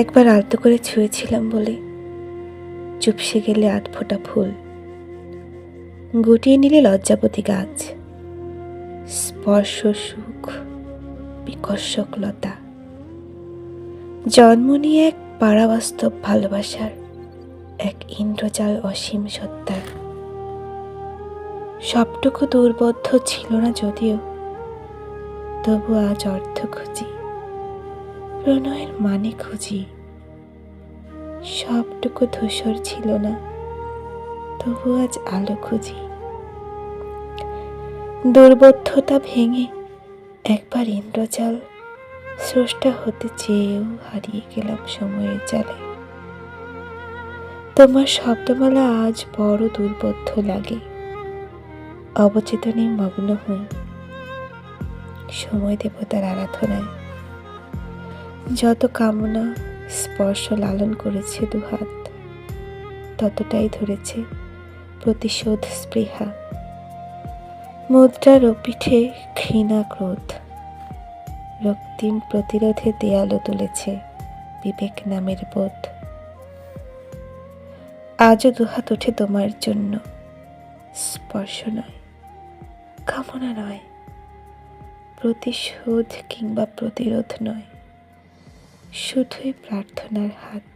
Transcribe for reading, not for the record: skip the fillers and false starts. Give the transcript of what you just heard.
একবার আলতো করে ছুঁয়েছিলাম বলে চুপসে গেলে আধ ফোঁটা ফুল, গুটিয়ে নিলে লজ্জাবতী গাছ, স্পর্শ সুখ বিকর্ষক লতা, জন্ম নিয়ে এক পারাবাস্তব ভালোবাসার, এক ইন্দ্রজাল অসীম সত্তার। সবটুকু দুর্বোধ্য ছিল না যদিও, তবু আজ অর্থ খুঁজি, প্রণয়ের মানে খুঁজি। সবটুকু ধূসর ছিল না, তবু আজ আলো খুঁজি। দুর্বোধ্যতা ভেঙে একবার ইন্দ্রজাল স্রষ্টা হতে চেয়েও হারিয়ে গেলাম সময়ের জালে। তোমার শব্দমালা আজ বড় দুর্বোধ্য লাগে, অবচেতনে মগ্ন হই সময় দেবতার আরাধনায়। যত কামনা স্পর্শ লালন করেছে দুহাত, ততটাই ধরেছে প্রতিশোধ স্পৃহা। মুদ্রার পিঠে ঘৃণা ক্রোধ, রক্তিম প্রতিরোধে দেয়ালও তুলেছে বিবেক নামের বোধ। আজও দুহাত ওঠে তোমার জন্য, স্পর্শ নয়, কামনা নয়, প্রতিশোধ কিংবা প্রতিরোধ নয়, শুধুই প্রার্থনার হাত।